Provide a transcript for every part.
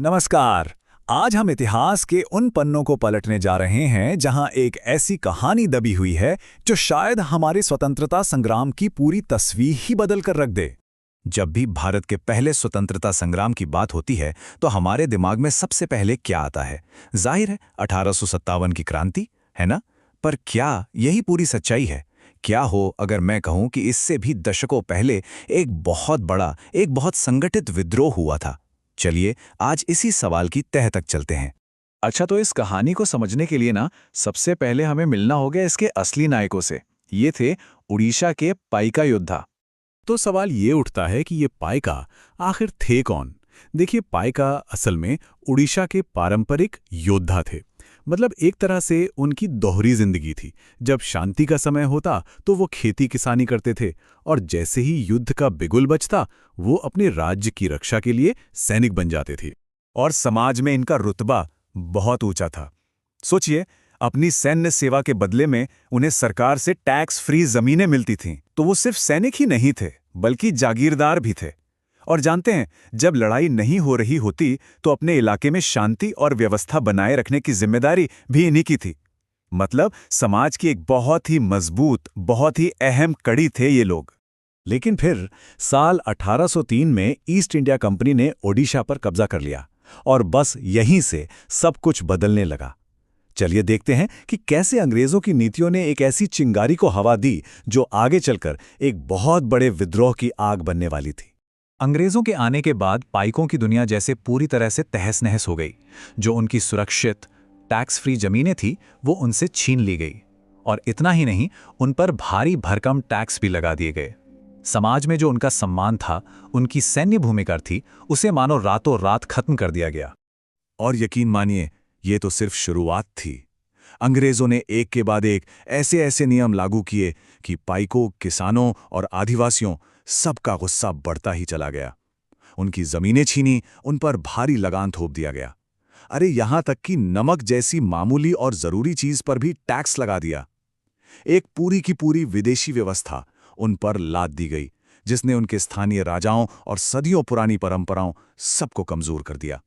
नमस्कार। आज हम इतिहास के उन पन्नों को पलटने जा रहे हैं जहां एक ऐसी कहानी दबी हुई है जो शायद हमारे स्वतंत्रता संग्राम की पूरी तस्वीर ही बदल कर रख दे। जब भी भारत के पहले स्वतंत्रता संग्राम की बात होती है तो हमारे दिमाग में सबसे पहले क्या आता है? जाहिर है 1857 की क्रांति, है ना? पर क्या यही पूरी सच्चाई है? क्या हो अगर मैं कहूं कि इससे भी दशकों पहले एक बहुत बड़ा, एक बहुत संगठित विद्रोह हुआ था? चलिए आज इसी सवाल की तह तक चलते हैं। अच्छा, तो इस कहानी को समझने के लिए ना सबसे पहले हमें मिलना होगा इसके असली नायकों से। ये थे उड़ीसा के पाइका योद्धा। तो सवाल ये उठता है कि ये पाइका आखिर थे कौन? देखिए, पाइका असल में उड़ीसा के पारंपरिक योद्धा थे। मतलब एक तरह से उनकी दोहरी जिंदगी थी। जब शांति का समय होता तो वो खेती किसानी करते थे, और जैसे ही युद्ध का बिगुल बजता वो अपने राज्य की रक्षा के लिए सैनिक बन जाते थे। और समाज में इनका रुतबा बहुत ऊंचा था। सोचिए, अपनी सैन्य सेवा के बदले में उन्हें सरकार से टैक्स फ्री जमीनें मिलती थीं, तो वो सिर्फ सैनिक ही नहीं थे बल्कि जागीरदार भी थे। और जानते हैं, जब लड़ाई नहीं हो रही होती तो अपने इलाके में शांति और व्यवस्था बनाए रखने की जिम्मेदारी भी इन्हीं की थी। मतलब समाज की एक बहुत ही मजबूत, बहुत ही अहम कड़ी थे ये लोग। लेकिन फिर साल 1803 में ईस्ट इंडिया कंपनी ने ओडिशा पर कब्जा कर लिया, और बस यहीं से सब कुछ बदलने लगा। चलिए देखते हैं कि कैसे अंग्रेजों की नीतियों ने एक ऐसी चिंगारी को हवा दी जो आगे चलकर एक बहुत बड़े विद्रोह की आग बनने वाली थी। अंग्रेजों के आने के बाद पाइकों की दुनिया जैसे पूरी तरह से तहस नहस हो गई। जो उनकी सुरक्षित टैक्स फ्री जमीनें थी वो उनसे छीन ली गई, और इतना ही नहीं, उन पर भारी भरकम टैक्स भी लगा दिए गए। समाज में जो उनका सम्मान था, उनकी सैन्य भूमिका थी, उसे मानो रातों रात खत्म कर दिया गया। और यकीन मानिए, ये तो सिर्फ शुरुआत थी। अंग्रेजों ने एक के बाद एक ऐसे ऐसे नियम लागू किए कि पाइकों, किसानों और आदिवासियों सबका गुस्सा बढ़ता ही चला गया। उनकी जमीनें छीनी, उन पर भारी लगान थोप दिया गया। अरे यहां तक कि नमक जैसी मामूली और जरूरी चीज पर भी टैक्स लगा दिया। एक पूरी की पूरी विदेशी व्यवस्था उन पर लाद दी गई, जिसने उनके स्थानीय राजाओं और सदियों पुरानी परंपराओं सबको कमजोर कर दिया।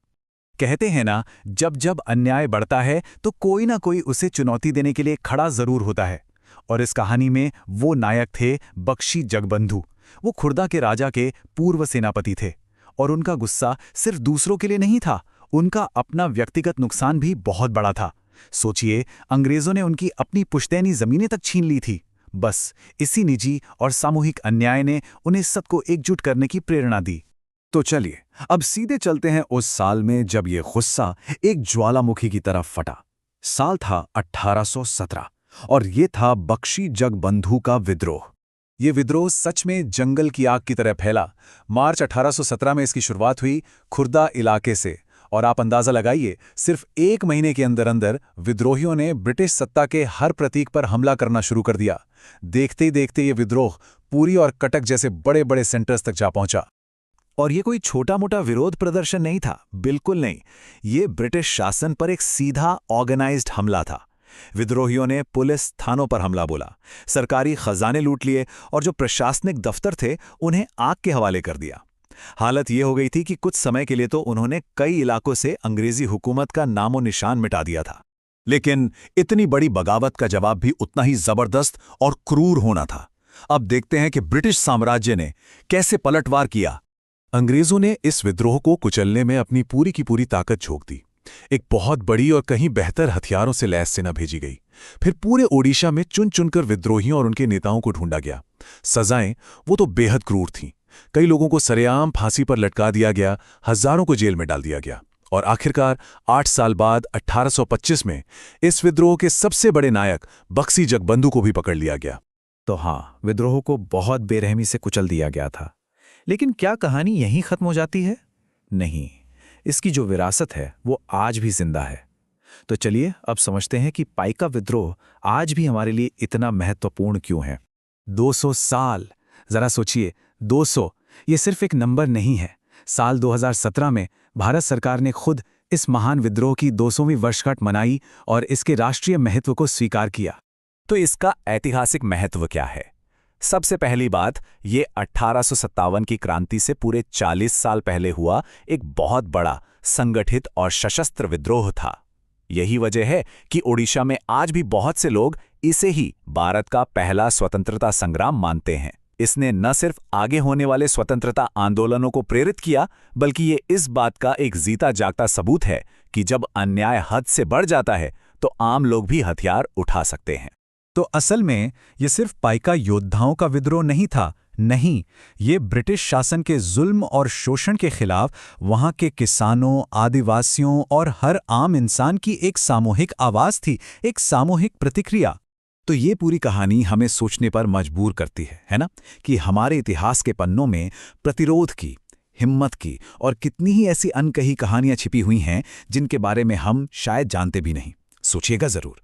कहते हैं ना, जब जब अन्याय बढ़ता है तो कोई ना कोई उसे चुनौती देने के लिए खड़ा जरूर होता है। और इस कहानी में वो नायक थे बख्शी जगबंधु। वो खुर्दा के राजा के पूर्व सेनापति थे, और उनका गुस्सा सिर्फ दूसरों के लिए नहीं था, उनका अपना व्यक्तिगत नुकसान भी बहुत बड़ा था। सोचिए, अंग्रेजों ने उनकी अपनी पुश्तैनी जमीनें तक छीन ली थी। बस इसी निजी और सामूहिक अन्याय ने उन्हें सबको एकजुट करने की प्रेरणा दी। तो चलिए अब सीधे चलते हैं उस साल में जब ये गुस्सा एक ज्वालामुखी की तरफ फटा। साल था 1817, और ये था बख्शी जगबंधु का विद्रोह। ये विद्रोह सच में जंगल की आग की तरह फैला। मार्च 1817 में इसकी शुरुआत हुई खुर्दा इलाके से, और आप अंदाजा लगाइए, सिर्फ एक महीने के अंदर अंदर विद्रोहियों ने ब्रिटिश सत्ता के हर प्रतीक पर हमला करना शुरू कर दिया। देखते ही देखते ये विद्रोह पुरी और कटक जैसे बड़े बड़े सेंटर्स तक जा पहुंचा। और ये कोई छोटा मोटा विरोध प्रदर्शन नहीं था, बिल्कुल नहीं। ये ब्रिटिश शासन पर एक सीधा ऑर्गेनाइज्ड हमला था। विद्रोहियों ने पुलिस थानों पर हमला बोला, सरकारी खजाने लूट लिए, और जो प्रशासनिक दफ्तर थे उन्हें आग के हवाले कर दिया। हालत ये हो गई थी कि कुछ समय के लिए तो उन्होंने कई इलाकों से अंग्रेजी हुकूमत का नामो निशान मिटा दिया था। लेकिन इतनी बड़ी बगावत का जवाब भी उतना ही जबरदस्त और क्रूर होना था। अब देखते हैं कि ब्रिटिश साम्राज्य ने कैसे पलटवार किया। अंग्रेजों ने इस विद्रोह को कुचलने में अपनी पूरी की पूरी ताकत झोंक दी। एक बहुत बड़ी और कहीं बेहतर हथियारों से लैस सेना भेजी गई। फिर पूरे ओडिशा में चुन चुनकर विद्रोहियों और उनके नेताओं को ढूंढा गया। सजाएं वो तो बेहद क्रूर थीं। कई लोगों को सरेआम फांसी पर लटका दिया गया, हजारों को जेल में डाल दिया गया, और आखिरकार 8 साल बाद 1825 में इस विद्रोह के सबसे बड़े नायक बख्शी जगबंधु को भी पकड़ लिया गया। तो हाँ, विद्रोह को बहुत बेरहमी से कुचल दिया गया था। लेकिन क्या कहानी यहीं खत्म हो जाती है? नहीं, इसकी जो विरासत है वो आज भी जिंदा है। तो चलिए अब समझते हैं कि पाइका विद्रोह आज भी हमारे लिए इतना महत्वपूर्ण क्यों है। 200 साल, जरा सोचिए, 200 ये सिर्फ एक नंबर नहीं है। साल 2017 में भारत सरकार ने खुद इस महान विद्रोह की 200वीं वर्षगांठ मनाई और इसके राष्ट्रीय महत्व को स्वीकार किया। तो इसका ऐतिहासिक महत्व क्या है? सबसे पहली बात, ये 1857 की क्रांति से पूरे 40 साल पहले हुआ एक बहुत बड़ा संगठित और सशस्त्र विद्रोह था। यही वजह है कि ओडिशा में आज भी बहुत से लोग इसे ही भारत का पहला स्वतंत्रता संग्राम मानते हैं। इसने न सिर्फ आगे होने वाले स्वतंत्रता आंदोलनों को प्रेरित किया, बल्कि ये इस बात का एक जीता जागता सबूत है कि जब अन्याय हद से बढ़ जाता है तो आम लोग भी हथियार उठा सकते हैं। तो असल में ये सिर्फ पाइका योद्धाओं का विद्रोह नहीं था, नहीं, ये ब्रिटिश शासन के जुल्म और शोषण के खिलाफ वहां के किसानों, आदिवासियों और हर आम इंसान की एक सामूहिक आवाज थी, एक सामूहिक प्रतिक्रिया। तो ये पूरी कहानी हमें सोचने पर मजबूर करती है ना, कि हमारे इतिहास के पन्नों में प्रतिरोध की, हिम्मत की और कितनी ही ऐसी अनकही कहानियां छिपी हुई हैं जिनके बारे में हम शायद जानते भी नहीं। सोचिएगा जरूर।